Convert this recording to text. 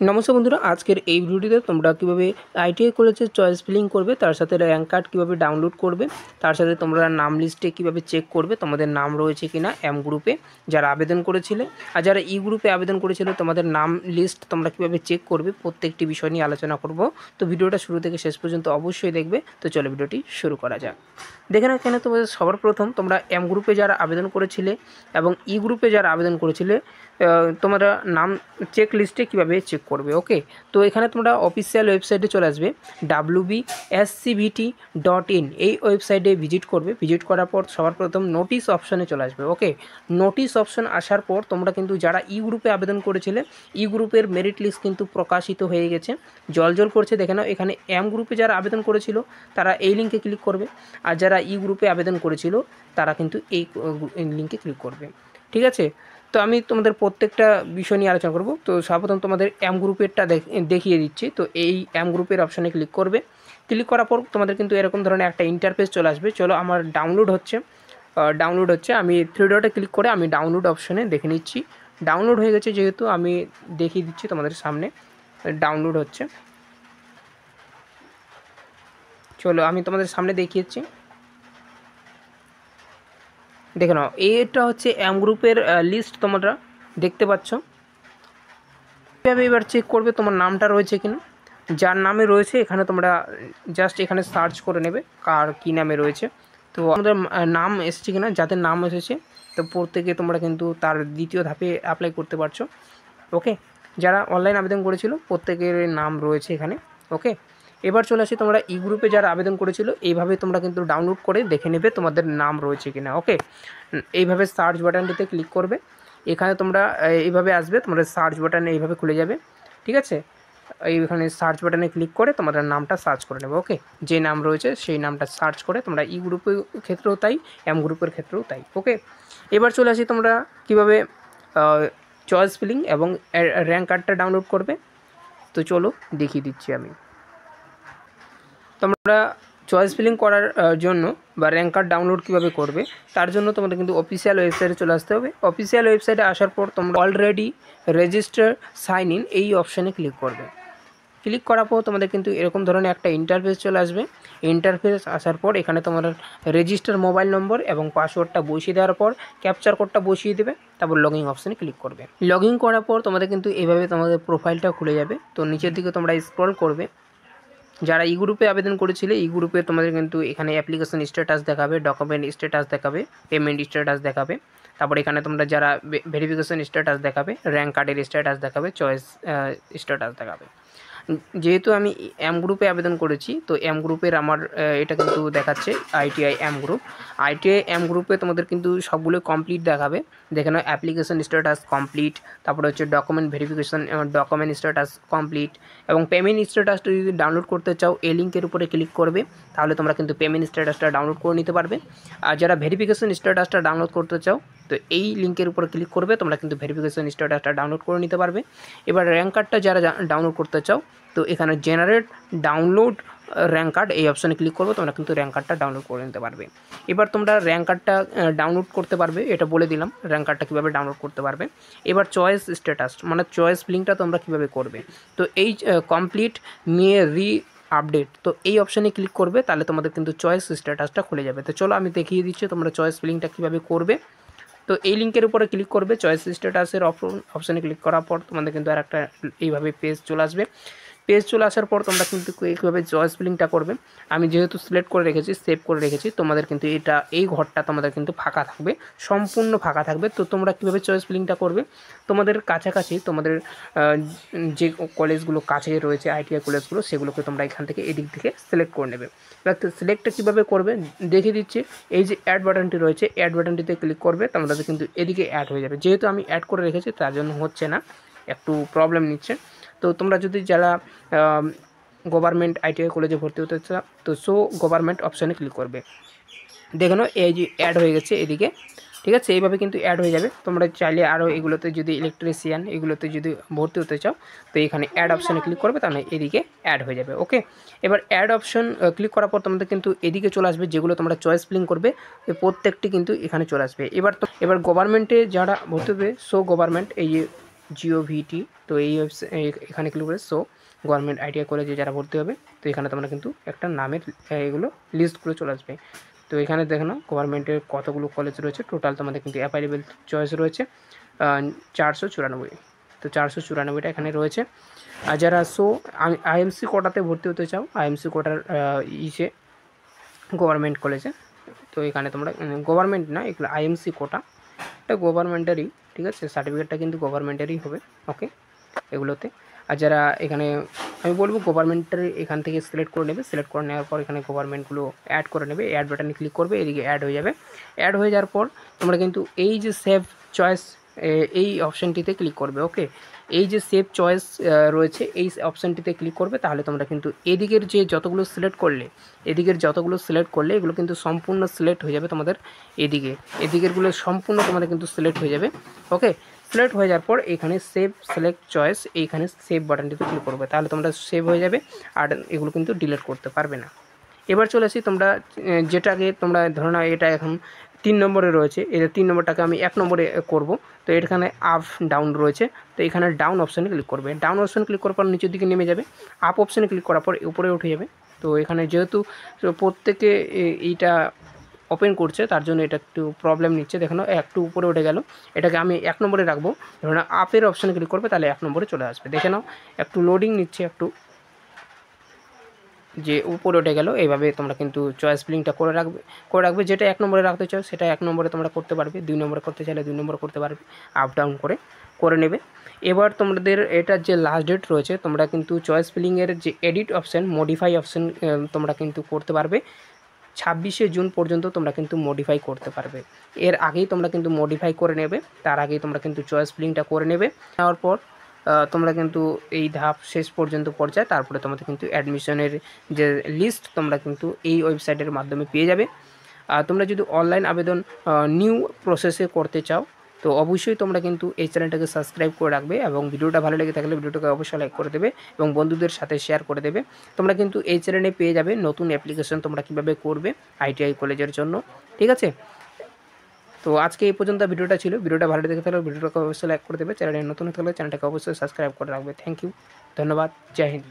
নমস্কার বন্ধুরা, আজকের এই ভিডিওটিতে তোমরা কীভাবে আইটিআই কলেজের চয়েস ফিলিং করবে, তার সাথে র্যাঙ্ক কার্ড কীভাবে ডাউনলোড করবে, তার সাথে তোমরা নাম লিস্টে কীভাবে চেক করবে তোমাদের নাম রয়েছে কিনা এম গ্রুপে যারা আবেদন করেছিলে, আর যারা ই গ্রুপে আবেদন করেছিল তোমাদের নাম লিস্ট তোমরা কীভাবে চেক করবে, প্রত্যেকটি বিষয় নিয়ে আলোচনা করব। তো ভিডিওটা শুরু থেকে শেষ পর্যন্ত অবশ্যই দেখবে। তো চলো ভিডিওটি শুরু করা যাক। দেখে নাও, এখানে তোমাদের সবার প্রথম তোমরা এম গ্রুপে যারা আবেদন করেছিলে এবং ই গ্রুপে যারা আবেদন করেছিলে তোমরা নাম চেক লিস্টে কীভাবে চেক করবে। ওকে, তো এখানে তোমরা অফিসিয়াল ওয়েবসাইটে চলে আসবে wbscvt.in, এই ওয়েবসাইটে ভিজিট করবে। ভিজিট করার পর সবার প্রথম নোটিশ অপশানে চলে আসবে। ওকে, নোটিশ অপশান আসার পর তোমরা কিন্তু যারা ই গ্রুপে আবেদন করেছিলে ই গ্রুপের মেরিট লিস্ট কিন্তু প্রকাশিত হয়ে গেছে, জল করছে। দেখে নাও, এখানে এম গ্রুপে যারা আবেদন করেছিল তারা এই লিঙ্কে ক্লিক করবে, আর যারা ই গ্রুপে আবেদন করেছিল তারা কিন্তু এই লিঙ্কে ক্লিক করবে। ঠিক আছে, তো আমি তোমাদের প্রত্যেকটা বিষয় নিয়ে আলোচনা করব। তো সর্বপ্রথম তোমাদের এম গ্রুপেরটা দেখিয়ে দিচ্ছি। তো এই এম গ্রুপের অপশানে ক্লিক করবে। ক্লিক করার পর তোমাদের কিন্তু এরকম ধরনের একটা ইন্টারফেস চলে আসবে। চলো, আমার ডাউনলোড হচ্ছে, আমি থ্রি ডটে ক্লিক করে আমি ডাউনলোড অপশানে দেখে নিচ্ছি। ডাউনলোড হয়ে গেছে, যেহেতু আমি দেখিয়ে দিচ্ছি তোমাদের সামনে ডাউনলোড হচ্ছে। চলো আমি তোমাদের সামনে দেখিয়েছি, দেখে নাও। এটা হচ্ছে এম গ্রুপের লিস্ট তোমরা দেখতে পাচ্ছ। কীভাবে এবার চেক করবে তোমার নামটা রয়েছে কিনা। যার নামে রয়েছে এখানে তোমরা জাস্ট এখানে সার্চ করে নেবে কার কী নামে রয়েছে। তো আমাদের নাম এসেছে কিনা, যাদের নাম এসেছে তো প্রত্যেকে তোমরা কিন্তু তার দ্বিতীয় ধাপে অ্যাপ্লাই করতে পারছো। ওকে, যারা অনলাইন আবেদন করেছিল প্রত্যেকের নাম রয়েছে এখানে। ওকে, এবার চলে আসি, তোমরা ই গ্রুপে যারা আবেদন করেছিল এইভাবে তোমরা কিন্তু ডাউনলোড করে দেখে নেবে তোমাদের নাম রয়েছে কিনা। ওকে, এইভাবে সার্চ বাটনটিতে ক্লিক করবে। এখানে তোমরা এইভাবে আসবে, তোমাদের সার্চ বাটনে এইভাবে খুলে যাবে। ঠিক আছে, এইখানে সার্চ বাটনে ক্লিক করে তোমাদের নামটা সার্চ করে নেবে। ওকে, যে নাম রয়েছে সেই নামটা সার্চ করে তোমরা ই গ্রুপের ক্ষেত্রেও তাই, এম গ্রুপের ক্ষেত্রেও তাই। ওকে, এবার চলে আসি তোমরা কীভাবে চয়েস ফিলিং এবং র্যাঙ্ক কার্ডটা ডাউনলোড করবে। তো চলো দেখিয়ে দিচ্ছি আমি। তোমরা চয়েস ফিলিং করার জন্য বা র্যাঙ্ক কার্ড ডাউনলোড কীভাবে করবে তার জন্য তোমাদের কিন্তু অফিসিয়াল ওয়েবসাইটে চলে আসতে হবে। অফিসিয়াল ওয়েবসাইটে আসার পর তোমরা অলরেডি রেজিস্টার সাইন ইন এই অপশানে ক্লিক করবে। ক্লিক করার পর তোমাদের কিন্তু এরকম ধরনের একটা ইন্টারফেস চলে আসবে। ইন্টারফেস আসার পর এখানে তোমার রেজিস্টার মোবাইল নম্বর এবং পাসওয়ার্ডটা বসিয়ে দেওয়ার পর ক্যাপচার কোডটা বসিয়ে দেবে, তারপর লগ ইন অপশানে ক্লিক করবে। লগ ইন করার পর তোমাদের কিন্তু এইভাবে তোমাদের প্রোফাইলটা খুলে যাবে। তো নিচের দিকে তোমরা স্ক্রল করবে। যারা ই গ্রুপে আবেদন করেছিলে ই গ্রুপে তোমাদের কিন্তু এখানে অ্যাপ্লিকেশন স্ট্যাটাস দেখাবে, ডকুমেন্ট স্ট্যাটাস দেখাবে, পেমেন্ট স্ট্যাটাস দেখাবে, তারপর এখানে তোমরা যারা ভেরিফিকেশন স্ট্যাটাস দেখাবে, র্যাঙ্ক কার্ডের স্ট্যাটাস দেখাবে, চয়েস স্ট্যাটাস দেখাবে। যেহেতু আমি এম গ্রুপে আবেদন করেছি তো এম গ্রুপের আমার এটা কিন্তু দেখাচ্ছে ITI M group. ITI M গ্রুপে তোমাদের কিন্তু সবগুলো কমপ্লিট দেখাবে। দেখে নাও, অ্যাপ্লিকেশন স্ট্যাটাস কমপ্লিট, তারপরে হচ্ছে document verification, document status complete, এবং পেমেন্ট স্ট্যাটাসটা যদি ডাউনলোড করতে চাও এই লিঙ্কের উপরে ক্লিক করবে, তাহলে তোমরা কিন্তু পেমেন্ট স্ট্যাটাসটা ডাউনলোড করে নিতে পারবে। আর যারা ভেরিফিকেশন স্ট্যাটাসটা ডাউনলোড করতে চাও তো এই লিঙ্কের উপরে ক্লিক করবে, তোমরা কিন্তু ভেরিফিকেশন স্ট্যাটাসটা ডাউনলোড করে নিতে পারবে। এবার র্যাঙ্ক কার্ডটা যারা ডাউনলোড করতে চাও তো এখানে জেনারেট ডাউনলোড র্যাঙ্ক কার্ড এই অপশানে ক্লিক করবে, তোমরা কিন্তু র্যাঙ্ক কার্ডটা ডাউনলোড করে নিতে পারবে। এবার তোমরা র্যাঙ্ক কার্ডটা ডাউনলোড করতে পারবে, এটা বলে দিলাম র্যাঙ্ক কার্ডটা কীভাবে ডাউনলোড করতে পারবে। এবার চয়েস স্ট্যাটাস মানে চয়েস ফিলিংটা তোমরা কীভাবে করবে, তো এই কমপ্লিট নিয়ে আপডেট তো এই অপশানে ক্লিক করবে, তাহলে তোমাদের কিন্তু চয়েস স্ট্যাটাসটা খুলে যাবে। তো চলো আমি দেখিয়ে দিচ্ছি তোমরা চয়েস ফিলিংটা কীভাবে করবে। তো এই লিঙ্কের উপরে ক্লিক করবে, চয়েস স্ট্যাটাসের অপশানে ক্লিক করার পর তোমাদের কিন্তু আর একটা এইভাবে পেজ চলে আসবে। পেজ চলে আসার পর তোমরা কিন্তু এইভাবে চয়েস ফিলিংটা করবে। আমি যেহেতু সিলেক্ট করে রেখেছি, সেভ করে রেখেছি, তোমাদের কিন্তু এটা এই ঘরটা তোমাদের কিন্তু ফাঁকা থাকবে, সম্পূর্ণ ফাঁকা থাকবে। তো তোমরা কীভাবে চয়েস ফিলিংটা করবে, তোমাদের কাছাকাছি তোমাদের যে কলেজগুলো কাছে রয়েছে আইটিআই কলেজগুলো সেগুলোকে তোমরা এখান থেকে এদিক থেকে সিলেক্ট করে নেবে। এবার সিলেক্টটা কীভাবে করবে দেখিয়ে দিচ্ছি। এই যে অ্যাড বাটনটি রয়েছে অ্যাড বাটনটিতে ক্লিক করবে, তোমাদের কিন্তু এদিকে অ্যাড হয়ে যাবে। যেহেতু আমি অ্যাড করে রেখেছি তার জন্য হচ্ছে না, একটু প্রবলেম নিচ্ছে। তো তোমরা যদি যারা গভর্নমেন্ট আইটিআই কলেজে ভর্তি হতে চাও তো শো গভর্নমেন্ট অপশানে ক্লিক করবে। দেখে নাও এই যে অ্যাড হয়ে গেছে এদিকে। ঠিক আছে, এইভাবে কিন্তু অ্যাড হয়ে যাবে। তোমরা চাইলে আরও এগুলোতে যদি ইলেকট্রিশিয়ান এগুলোতে যদি ভর্তি হতে চাও তো এখানে অ্যাড অপশানে ক্লিক করবে, তাহলে এদিকে অ্যাড হয়ে যাবে। ওকে, এবার অ্যাড অপশন ক্লিক করার পর তোমাদের কিন্তু এদিকে চলে আসবে, যেগুলো তোমরা চয়েস ফিলিং করবে প্রত্যেকটি কিন্তু এখানে চলে আসবে। এবার গভর্নমেন্টে যারা ভর্তি হবে শো গভর্নমেন্ট এই যে GOVT। তো এই এখানে ক্লিক করে সো গভর্নমেন্ট ITI কলেজে যারা ভর্তি হবে, তো এখানে তোমরা কিন্তু একটা নামের এগুলো লিস্টগুলো চলে আসবে। তো এখানে দেখে নাও গভর্নমেন্টের কতগুলো কলেজ রয়েছে, টোটাল তোমাদের কিন্তু অ্যাপ্লাইবেল চয়েস রয়েছে 494। তো 494টা এখানে রয়েছে। আর যারা IMC কোটাতে ভর্তি হতে চাও, IMC কোটার গভর্নমেন্ট কলেজে, তো এখানে তোমরা গভর্নমেন্ট না, এগুলো IMC কোটা, এটা গভর্নমেন্টেরই, ঠিক আছে, সার্টিফিকেটটা কিন্তু গভর্নমেন্টেরই হবে। ওকে, এগুলোতে। আর যারা এখানে আমি বলবো গভর্নমেন্টের এখান থেকে সিলেক্ট করে নেবে, সিলেক্ট করে নেওয়ার পর এখানে গভর্নমেন্টগুলো অ্যাড করে নেবে, অ্যাড বাটনে ক্লিক করবে, এদিকে অ্যাড হয়ে যাবে। অ্যাড হয়ে যাওয়ার পর তোমরা কিন্তু এই যে সেভ চয়েস এই অপশানটিতে ক্লিক করবে। ওকে, এই যে সেভ চয়েস রয়েছে এই অপশানটিতে ক্লিক করবে, তাহলে তোমরা কিন্তু এদিকের যতগুলো সিলেক্ট করলে এগুলো কিন্তু সম্পূর্ণ সিলেক্ট হয়ে যাবে তোমাদের। এদিকেরগুলো সম্পূর্ণ তোমাদের কিন্তু সিলেক্ট হয়ে যাবে। ওকে, সিলেক্ট হয়ে যাওয়ার পর এখানে সেভ সিলেক্ট চয়েস, এইখানে সেভ বাটনটিতে ক্লিক করবে, তাহলে তোমরা সেভ হয়ে যাবে, আর এগুলো কিন্তু ডিলিট করতে পারবে না। এবার চলে আসি, তোমরা যেটাকে তোমরা ধরো না এটা এখন 3 নম্বরে রয়েছে, এটা 3 নম্বরটাকে আমি 1 নম্বরে করব। তো এখানে আপ ডাউন রয়েছে, তো এখানে ডাউন অপশানে ক্লিক করবে। ডাউন অপশানে ক্লিক করার পর নিচের দিকে নেমে যাবে, আপ অপশানে ক্লিক করার পর উপরে উঠে যাবে। তো এখানে যেহেতু প্রত্যেকে এইটা ওপেন করছে, তার জন্য এটা একটু প্রবলেম নিচ্ছে, দেখো একটু উপরে উঠে গেল। এটাকে আমি 1 নম্বরে রাখবো, ধরো না আপের অপশানে ক্লিক করবে, তাহলে 1 নম্বরে চলে আসবে। দেখে নাও একটু লোডিং নিচ্ছে, একটু যে উপরে উঠে গেল। এইভাবে তোমরা কিন্তু চয়েস ফিলিংটা করে রাখবে। যেটা 1 নম্বরে রাখতে চাও সেটা 1 নম্বরে তোমরা করতে পারবে, 2 নম্বরে করতে চাইলে 2 নম্বরে করতে পারবে, আপ ডাউন করে নেবে। এবার তোমাদের এটার যে লাস্ট ডেট রয়েছে, তোমরা কিন্তু চয়েস ফিলিংয়ের যে এডিট অপশান, মডিফাই অপশান তোমরা কিন্তু করতে পারবে। 26শে জুন পর্যন্ত তোমরা কিন্তু মডিফাই করতে পারবে। এর আগেই তোমরা কিন্তু মডিফাই করে নেবে, তার আগেই তোমরা কিন্তু চয়েস ফিলিংটা করে নেবে। নেওয়ার পর তোমরা কিন্তু এই ধাপ শেষ পর্যন্ত পর্যায়ে, তারপরে তোমাদের কিন্তু অ্যাডমিশনের যে লিস্ট তোমরা কিন্তু এই ওয়েবসাইটের মাধ্যমে পেয়ে যাবে। তোমরা যদি অনলাইন আবেদন নিউ প্রসেসে করতে চাও, তো অবশ্যই তোমরা কিন্তু এই চ্যানেলটাকে সাবস্ক্রাইব করে রাখবে, এবং ভিডিওটা ভালো লেগে থাকলে ভিডিওটাকে অবশ্যই লাইক করে দেবে এবং বন্ধুদের সাথে শেয়ার করে দেবে। তোমরা কিন্তু এই চ্যানেলে পেয়ে যাবে নতুন অ্যাপ্লিকেশন তোমরা কীভাবে করবে ITI কলেজের জন্য, ঠিক আছে। তো আজকে এই পর্যন্ত ভিডিওটা ছিল। ভিডিওটা ভালো লেগে থাকলে ভিডিওটাকে অবশ্যই লাইক করে দেবে, চ্যানেলে নতুন হতে হলে চ্যানেলটাকে অবশ্যই সাবস্ক্রাইব করে রাখবে। থ্যাংক ইউ, ধন্যবাদ, জয় হিন্দ।